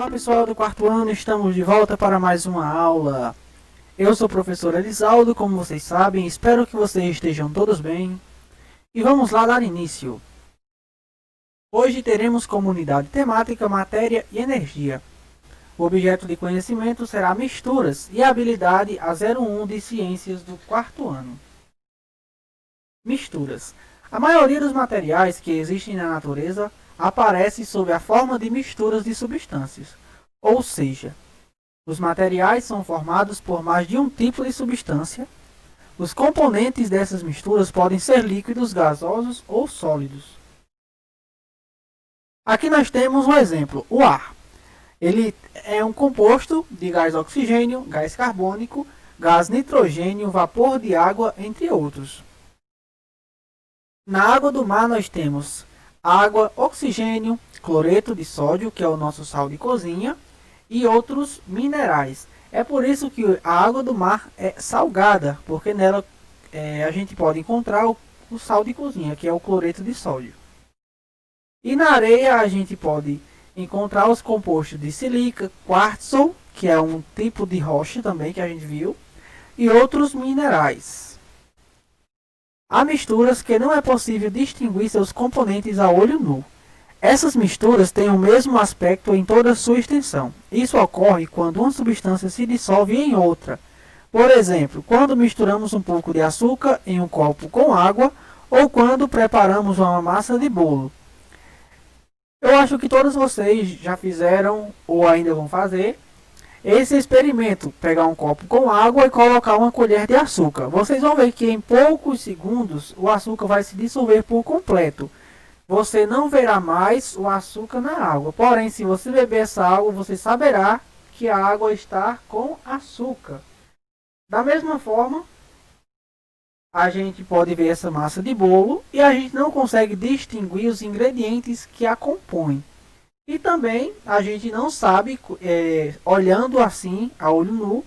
Olá pessoal do quarto ano, estamos de volta para mais uma aula. Eu sou o professor Elisaldo, como vocês sabem, espero que vocês estejam todos bem. E vamos lá dar início. Hoje teremos como unidade temática matéria e energia. O objeto de conhecimento será misturas e a habilidade a 01 de ciências do quarto ano. Misturas. A maioria dos materiais que existem na natureza aparece sob a forma de misturas de substâncias, ou seja, os materiais são formados por mais de um tipo de substância. Os componentes dessas misturas podem ser líquidos, gasosos ou sólidos. Aqui nós temos um exemplo, o ar. Ele é um composto de gás oxigênio, gás carbônico, gás nitrogênio, vapor de água, entre outros. Na água do mar nós temos água, oxigênio, cloreto de sódio, que é o nosso sal de cozinha, e outros minerais. É por isso que a água do mar é salgada, porque nela a gente pode encontrar o sal de cozinha, que é o cloreto de sódio. E na areia a gente pode encontrar os compostos de sílica, quartzo, que é um tipo de rocha também que a gente viu, e outros minerais. Há misturas que não é possível distinguir seus componentes a olho nu. Essas misturas têm o mesmo aspecto em toda sua extensão. Isso ocorre quando uma substância se dissolve em outra. Por exemplo, quando misturamos um pouco de açúcar em um copo com água ou quando preparamos uma massa de bolo. Eu acho que todos vocês já fizeram ou ainda vão fazer esse experimento, pegar um copo com água e colocar uma colher de açúcar. Vocês vão ver que em poucos segundos o açúcar vai se dissolver por completo. Você não verá mais o açúcar na água. Porém, se você beber essa água, você saberá que a água está com açúcar. Da mesma forma, a gente pode ver essa massa de bolo e a gente não consegue distinguir os ingredientes que a compõem. E também a gente não sabe, olhando assim, a olho nu,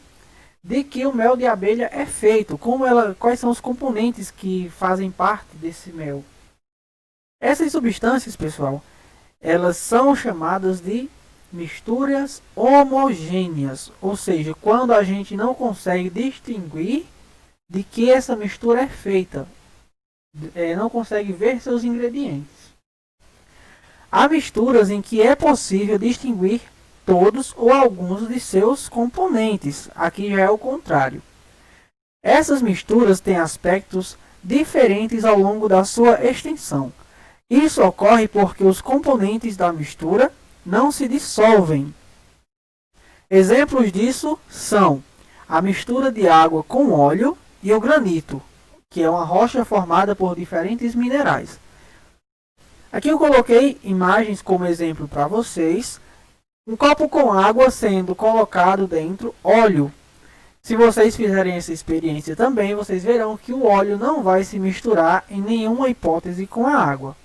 de que o mel de abelha é feito, quais são os componentes que fazem parte desse mel. Essas substâncias, pessoal, elas são chamadas de misturas homogêneas, ou seja, quando a gente não consegue distinguir de que essa mistura é feita, não consegue ver seus ingredientes. Há misturas em que é possível distinguir todos ou alguns de seus componentes. Aqui já é o contrário. Essas misturas têm aspectos diferentes ao longo da sua extensão. Isso ocorre porque os componentes da mistura não se dissolvem. Exemplos disso são a mistura de água com óleo e o granito, que é uma rocha formada por diferentes minerais. Aqui eu coloquei imagens como exemplo para vocês. Um copo com água sendo colocado dentro óleo. Se vocês fizerem essa experiência também, vocês verão que o óleo não vai se misturar em nenhuma hipótese com a água.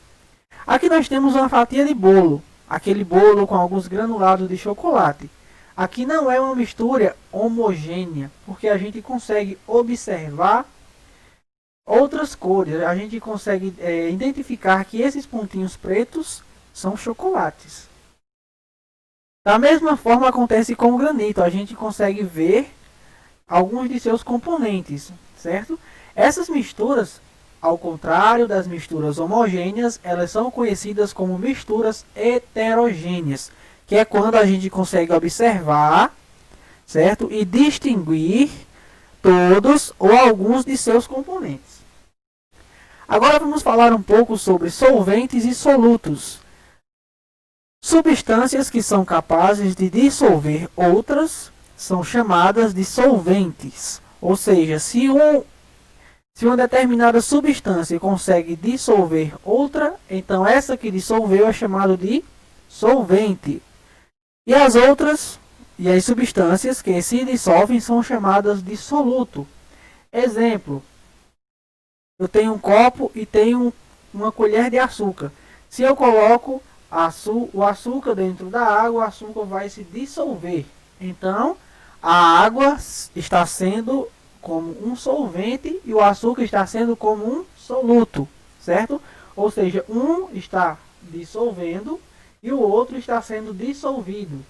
Aqui nós temos uma fatia de bolo. Aquele bolo com alguns granulados de chocolate. Aqui não é uma mistura homogênea, porque a gente consegue observar outras cores, a gente consegue identificar que esses pontinhos pretos são chocolates. Da mesma forma acontece com o granito, a gente consegue ver alguns de seus componentes, certo? Essas misturas, ao contrário das misturas homogêneas, elas são conhecidas como misturas heterogêneas, que é quando a gente consegue observar, certo? E distinguir todos ou alguns de seus componentes. Agora vamos falar um pouco sobre solventes e solutos. Substâncias que são capazes de dissolver outras são chamadas de solventes. Ou seja, se uma determinada substância consegue dissolver outra, então essa que dissolveu é chamada de solvente. E as substâncias que se dissolvem são chamadas de soluto. Exemplo. Eu tenho um copo e tenho uma colher de açúcar. Se eu coloco o açúcar dentro da água, o açúcar vai se dissolver. Então, a água está sendo como um solvente e o açúcar está sendo como um soluto, certo? Ou seja, um está dissolvendo e o outro está sendo dissolvido.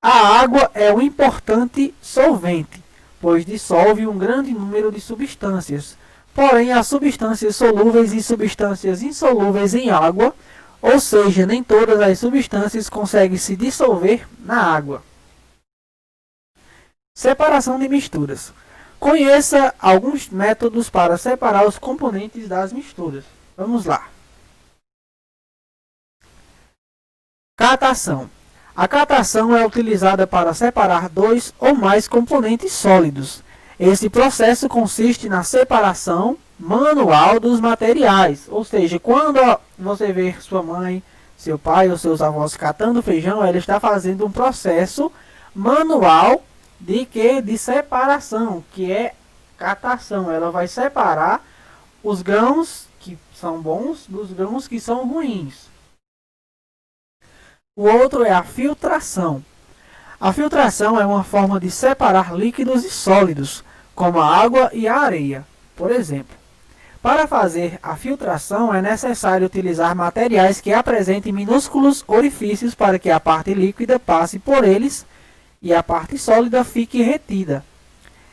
A água é um importante solvente, pois dissolve um grande número de substâncias. Porém, há substâncias solúveis e substâncias insolúveis em água, ou seja, nem todas as substâncias conseguem se dissolver na água. Separação de misturas. Conheça alguns métodos para separar os componentes das misturas. Vamos lá. Catação. A catação é utilizada para separar dois ou mais componentes sólidos. Esse processo consiste na separação manual dos materiais, ou seja, quando você vê sua mãe, seu pai ou seus avós catando feijão, ela está fazendo um processo manual de separação, que é catação. Ela vai separar os grãos que são bons dos grãos que são ruins. O outro é a filtração. A filtração é uma forma de separar líquidos e sólidos, como a água e a areia, por exemplo. Para fazer a filtração é necessário utilizar materiais que apresentem minúsculos orifícios para que a parte líquida passe por eles e a parte sólida fique retida.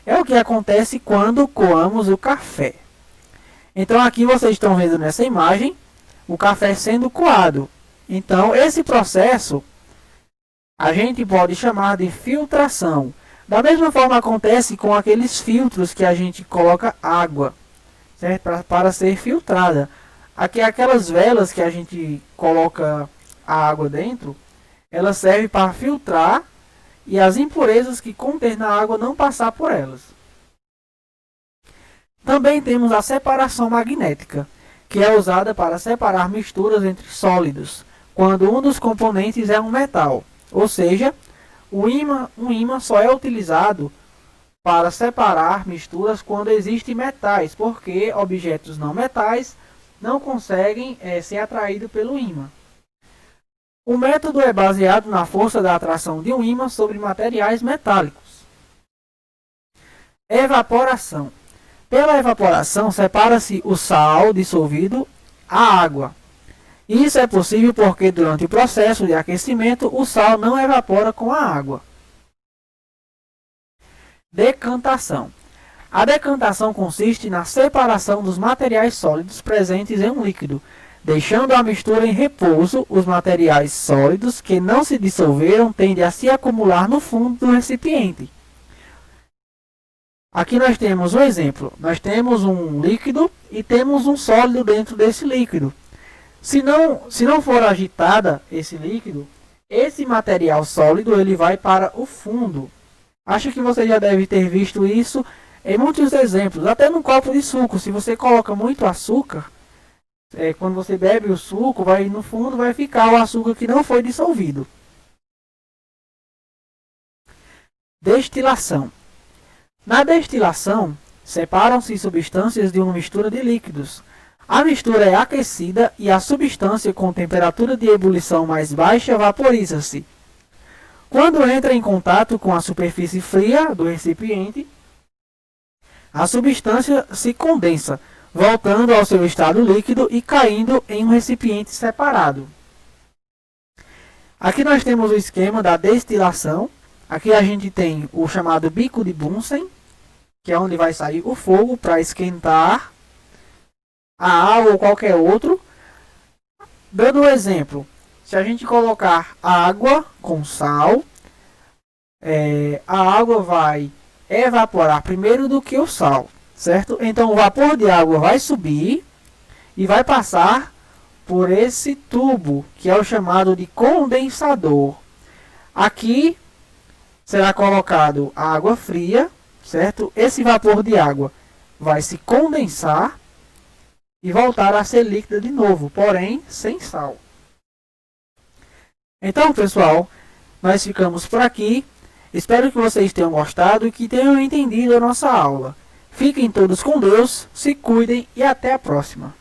É o que acontece quando coamos o café. Então aqui vocês estão vendo nessa imagem o café sendo coado. Então esse processo a gente pode chamar de filtração. Da mesma forma acontece com aqueles filtros que a gente coloca água, certo? Para ser filtrada. Aqui aquelas velas que a gente coloca a água dentro, ela serve para filtrar e as impurezas que contém na água não passar por elas. Também temos a separação magnética, que é usada para separar misturas entre sólidos, quando um dos componentes é um metal. Ou seja, um ímã só é utilizado para separar misturas quando existem metais, porque objetos não metais não conseguem ser atraídos pelo ímã. O método é baseado na força da atração de um ímã sobre materiais metálicos. Evaporação. Pela evaporação, separa-se o sal dissolvido à água. Isso é possível porque durante o processo de aquecimento, o sal não evapora com a água. Decantação. A decantação consiste na separação dos materiais sólidos presentes em um líquido, deixando a mistura em repouso. Os materiais sólidos que não se dissolveram tendem a se acumular no fundo do recipiente. Aqui nós temos um exemplo. Nós temos um líquido e temos um sólido dentro desse líquido. Se não for agitada esse líquido, esse material sólido ele vai para o fundo. Acho que você já deve ter visto isso em muitos exemplos. Até no copo de suco. Se você coloca muito açúcar, quando você bebe o suco, no fundo vai ficar o açúcar que não foi dissolvido. Destilação. Na destilação, separam-se substâncias de uma mistura de líquidos. A mistura é aquecida e a substância com temperatura de ebulição mais baixa vaporiza-se. Quando entra em contato com a superfície fria do recipiente, a substância se condensa, voltando ao seu estado líquido e caindo em um recipiente separado. Aqui nós temos o esquema da destilação. Aqui a gente tem o chamado bico de Bunsen, que é onde vai sair o fogo para esquentar a água ou qualquer outro. Dando um exemplo, se a gente colocar água com sal, a água vai evaporar primeiro do que o sal, certo? Então o vapor de água vai subir e vai passar por esse tubo, que é o chamado de condensador. Aqui será colocado a água fria, certo? Esse vapor de água vai se condensar e voltar a ser líquida de novo, porém sem sal. Então, pessoal, nós ficamos por aqui. Espero que vocês tenham gostado e que tenham entendido a nossa aula. Fiquem todos com Deus, se cuidem e até a próxima.